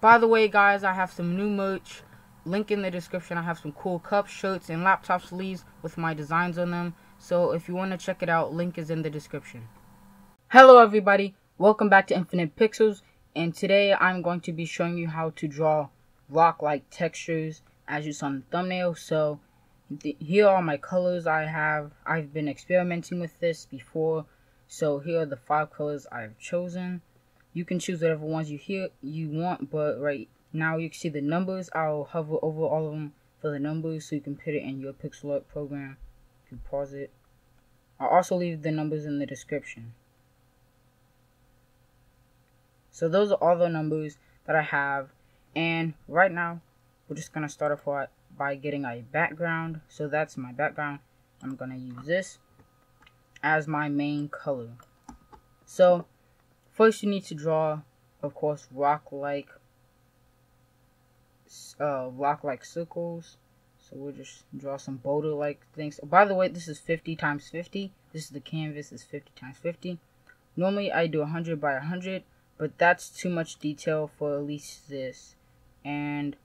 By the way, guys, I have some new merch. Link in the description. I have some cool cups, shirts, and laptop sleeves with my designs on them. So if you want to check it out, link is in the description. Hello, everybody. Welcome back to Infinite Pixels. And today I'm going to be showing you how to draw rock-like textures as you saw in the thumbnail. So here are my colors I have. I've been experimenting with this before. So here are the 5 colors I've chosen. You can choose whatever ones you want, but right now you can see the numbers. I'll hover over all of them for the numbers so you can put it in your pixel art program. If you pause it, I'll also leave the numbers in the description. So those are all the numbers that I have, and right now we're just gonna start off by getting a background. So that's my background. I'm gonna use this as my main color. So first you need to draw, of course, rock-like circles. So we'll just draw some boulder-like things. Oh, by the way, this is 50 times 50. This is the canvas, is 50 times 50. Normally I do 100 by 100, but that's too much detail for at least this. And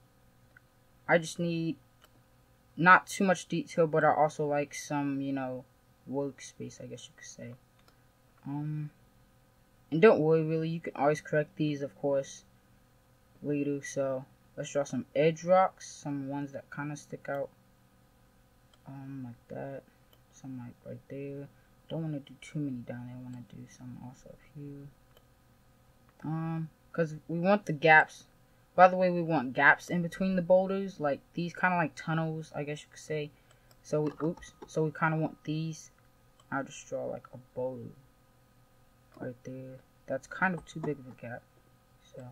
I just need not too much detail, but I also like some, workspace, I guess you could say. And don't worry, really, you can always correct these, of course, later. So let's draw some edge rocks, some ones that kind of stick out, like that. Some like right there. Don't want to do too many down there. I want to do some also up here. Because we want the gaps. By the way, we want gaps in between the boulders, like these kind of like tunnels, I guess you could say. So we kind of want these. I'll just draw like a boulder right there. That's kind of too big of a gap. So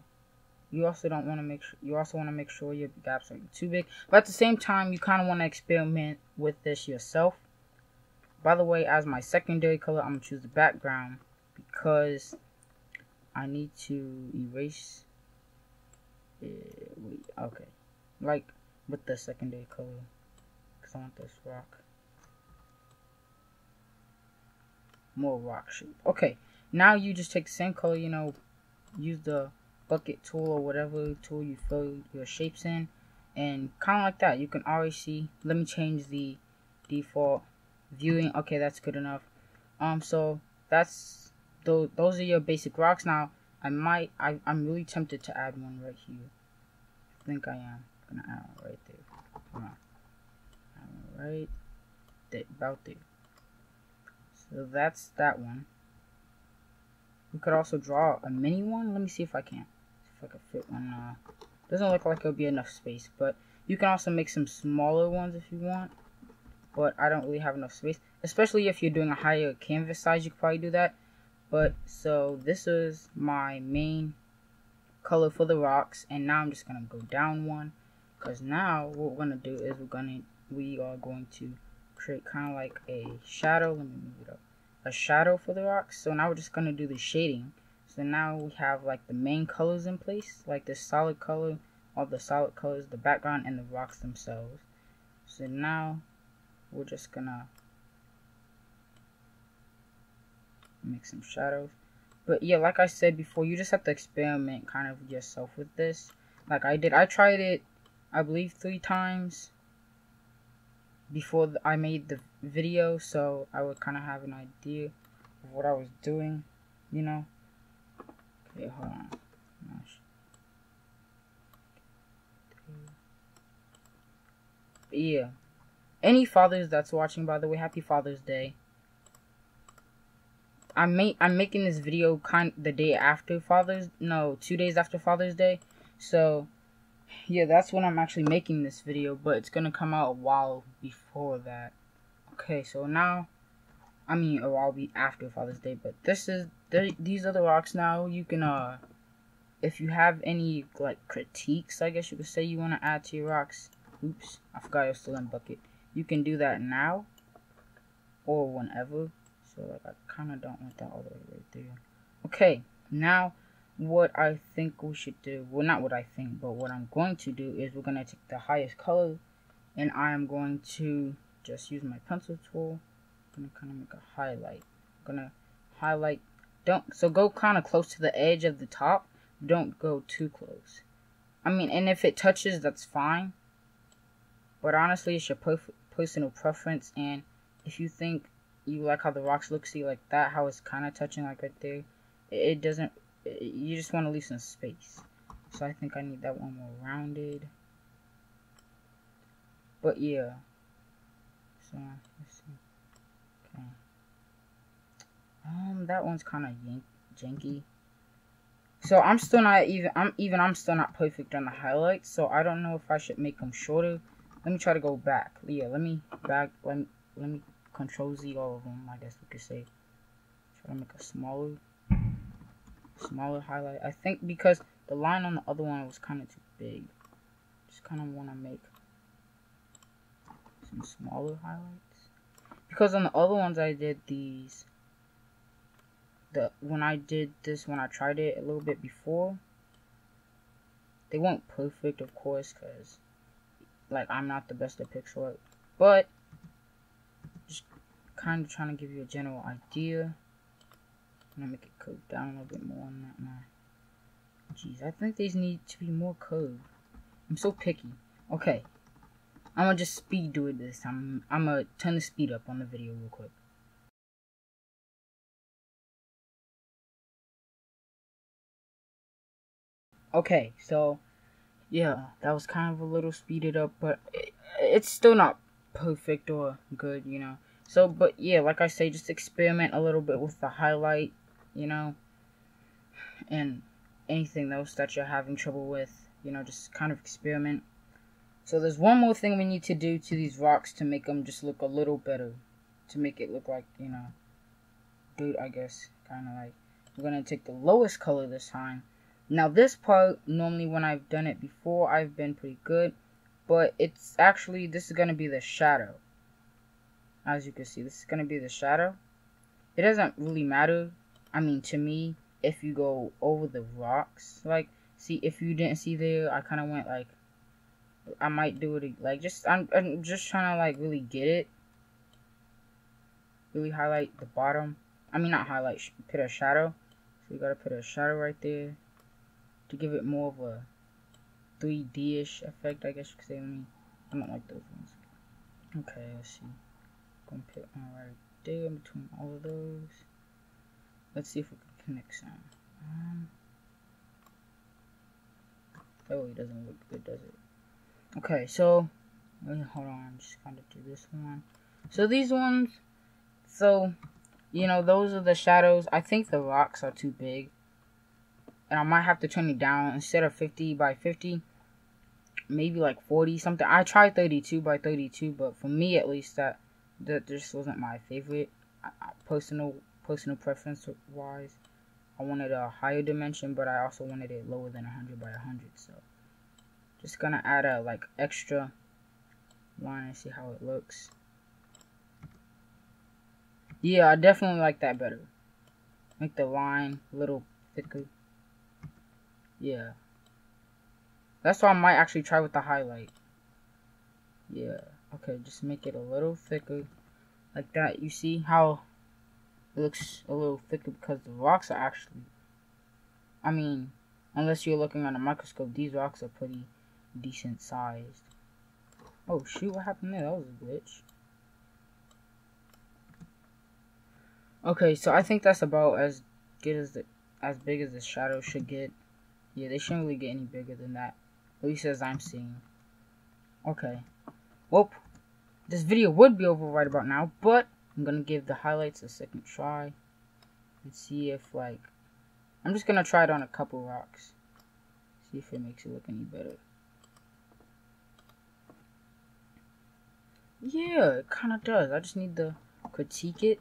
you also want to make sure your gaps aren't too big, but at the same time you kind of want to experiment with this yourself. By the way, as my secondary color, I'm gonna choose the background because I need to erase it. Okay, like with the secondary color, because I want this rock, more rock shape. Okay, now you just take the same color, use the bucket tool or whatever tool you fill your shapes in, and kind of like that. You can already see. Let me change the default viewing. Okay, that's good enough. So that's those are your basic rocks. Now I'm really tempted to add one right here. I think I am gonna add one right there. Come on, right there, about there. So that's that one. We could also draw a mini one. Let me see if I can. If I can fit one. Doesn't look like it'll be enough space, but you can also make some smaller ones if you want. But I don't really have enough space, especially if you're doing a higher canvas size. You could probably do that. But so this is my main color for the rocks, and now I'm just gonna go down one, because now what we're gonna do is we are going to create kind of like a shadow. Let me move it up. A shadow for the rocks. So now we're just gonna do the shading. So now we have like the main colors in place, like this solid color, all the solid colors, the background, and the rocks themselves. So now we're just gonna make some shadows. But yeah, like I said before, you just have to experiment kind of yourself with this, like I did. I tried it, I believe 3 times before I made the video, so I would kind of have an idea of what I was doing, Okay, hold on. But yeah, any fathers that's watching, by the way, happy Father's Day. I'm making this video the day after 2 days after Father's Day. So yeah, that's when I'm actually making this video, but it's gonna come out a while before that. Okay, so now, or I'll be after Father's Day, but these are the rocks. Now you can, if you have any like critiques, I guess you could say, you want to add to your rocks. Oops, I forgot you're still in bucket. You can do that now or whenever. So like I kind of don't want that all the way right there. Okay, now what I think we should do, well, not what I think, but what I'm going to do is we're going to take the highest color, and I am going to just use my pencil tool. I'm going to kind of make a highlight. I'm going to highlight, so go kind of close to the edge of the top, don't go too close. I mean, and if it touches, that's fine. But honestly, it's your personal preference. And if you think you like how the rocks look, see like that, how it's kind of touching like right there. It doesn't. You just want to leave some space. So I think I need that one more rounded. But yeah. So let's see. Okay. That one's kind of janky. So I'm still not I'm still not perfect on the highlights. So I don't know if I should make them shorter. Let me try to go back. Yeah, let me Control Z all of them. I guess we could say. Try to make a smaller highlight. I think because the line on the other one was kind of too big. Just kind of want to make some smaller highlights. Because on the other ones I did these. When I tried it a little bit before, they weren't perfect, of course, because like I'm not the best at pixel art, but just kind of trying to give you a general idea. I'm gonna make it curved down a little bit more on that now. Jeez, I think these need to be more curved. I'm so picky. Okay, I'm gonna just speed do it this time. I'm gonna turn the speed up on the video real quick. Okay, so yeah, that was kind of a little speeded up, but it's still not perfect or good, you know. So, but yeah, like I say, just experiment a little bit with the highlight, you know, and anything else that you're having trouble with, you know, just kind of experiment. So there's one more thing we need to do to these rocks to make them just look a little better, to make it look like, you know, good, I guess, kind of like. We're gonna take the lowest color this time. Now this part, normally when I've done it before, I've been pretty good. But it's actually, this is going to be the shadow. As you can see, this is going to be the shadow. It doesn't really matter, I mean to me, if you go over the rocks. Like, see, if you didn't see there, I kind of went like, I might do it, like, I'm just trying to like really get it. Really highlight the bottom. I mean not highlight, put a shadow. So you got to put a shadow right there. To give it more of a 3D-ish effect, I guess you could say. I don't like those ones. Okay, let's see. Gonna put one right there in between all of those. Let's see if we can connect some. That really doesn't look good, does it? Okay, so hold on, I'm just gonna do this one. So these ones, so you know, those are the shadows. I think the rocks are too big. And I might have to turn it down instead of 50 by 50, maybe like 40 something. I tried 32 by 32, but for me at least, that just wasn't my favorite. Personal preference wise, I wanted a higher dimension, but I also wanted it lower than 100 by 100. So just gonna add a like extra line and see how it looks. Yeah, I definitely like that better. Make the line a little thicker. Yeah. That's why I might actually try with the highlight. Yeah. Okay, just make it a little thicker. Like that. You see how it looks a little thicker because the rocks are actually... I mean, unless you're looking on a microscope, these rocks are pretty decent sized. Oh shoot, what happened there? That was a glitch. Okay, so I think that's about as good as big as the shadow should get. Yeah, they shouldn't really get any bigger than that. At least as I'm seeing. Okay. Well, this video would be over right about now, but I'm gonna give the highlights a second try. And see if, like... I'm just gonna try it on a couple rocks. See if it makes it look any better. Yeah, it kinda does. I just need to critique it.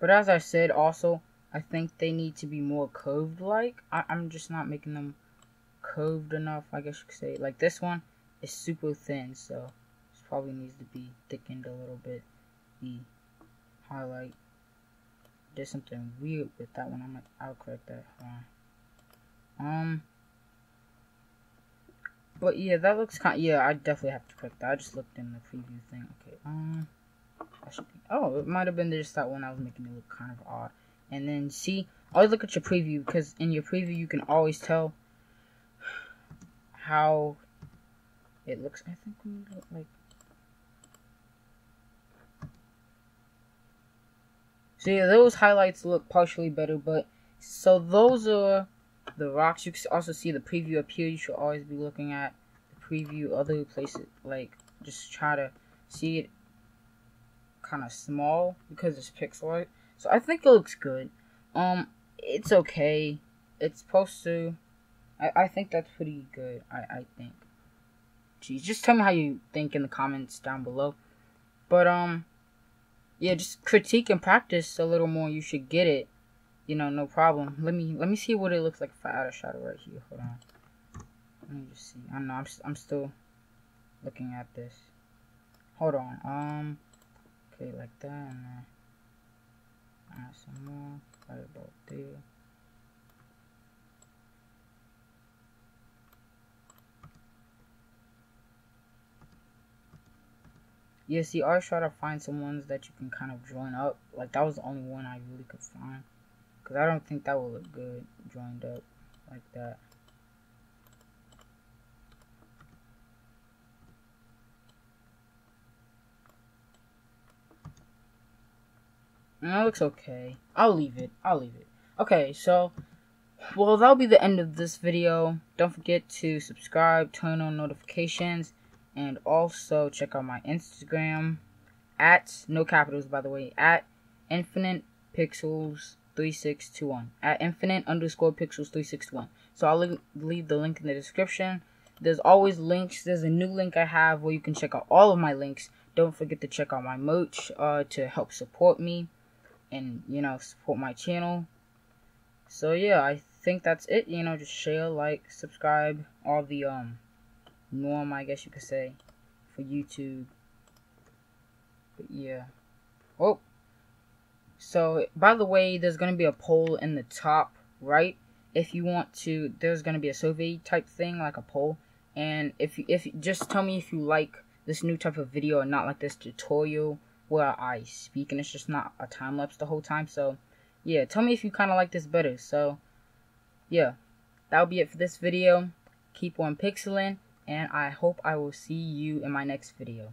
But as I said, also, I think they need to be more curved-like. I'm just not making them curved enough, I guess you could say. Like this one is super thin, so this probably needs to be thickened a little bit. The highlight. There's something weird with that one. I'll correct that. But yeah, that looks kind. Yeah, I definitely have to correct that. I just looked in the preview thing. Okay. Oh, it might have been just that one I was making it look kind of odd. And then see, always look at your preview, because in your preview you can always tell how it looks. I think we look like. So yeah, those highlights look partially better, but so those are the rocks. You can also see the preview up here. You should always be looking at the preview other places, like just try to see it kind of small because it's pixel art. So I think it looks good. It's okay. It's supposed to. I think that's pretty good. I think. Geez, just tell me how you think in the comments down below. But yeah, just critique and practice a little more. You should get it. You know, no problem. Let me see what it looks like if I add a shadow right here. Hold on. Let me just see. I don't know. I'm still looking at this. Hold on. Okay, like that, and then add some more. Right about there. Yeah, see, I always try to find some ones that you can kind of join up. Like, that was the only one I really could find. Because I don't think that would look good joined up like that. And that looks okay. I'll leave it. Okay, so, well, that'll be the end of this video. Don't forget to subscribe, turn on notifications, and also check out my Instagram. At, no capitals by the way, at infinitepixels3621. At infinite_pixels3621. So I'll leave the link in the description. There's always links. There's a new link I have where you can check out all of my links. Don't forget to check out my merch to help support me and, you know, support my channel. So yeah, I think that's it. You know, just share, like, subscribe, all the norm, I guess you could say, for YouTube. But yeah. Oh. So, by the way, there's going to be a poll in the top right. If you want to, there's going to be a survey type thing, like a poll. And if you just tell me if you like this new type of video and not like this tutorial where I speak and it's just not a time lapse the whole time. So, yeah, tell me if you kind of like this better. So, yeah, that'll be it for this video. Keep on pixeling, and I hope I will see you in my next video.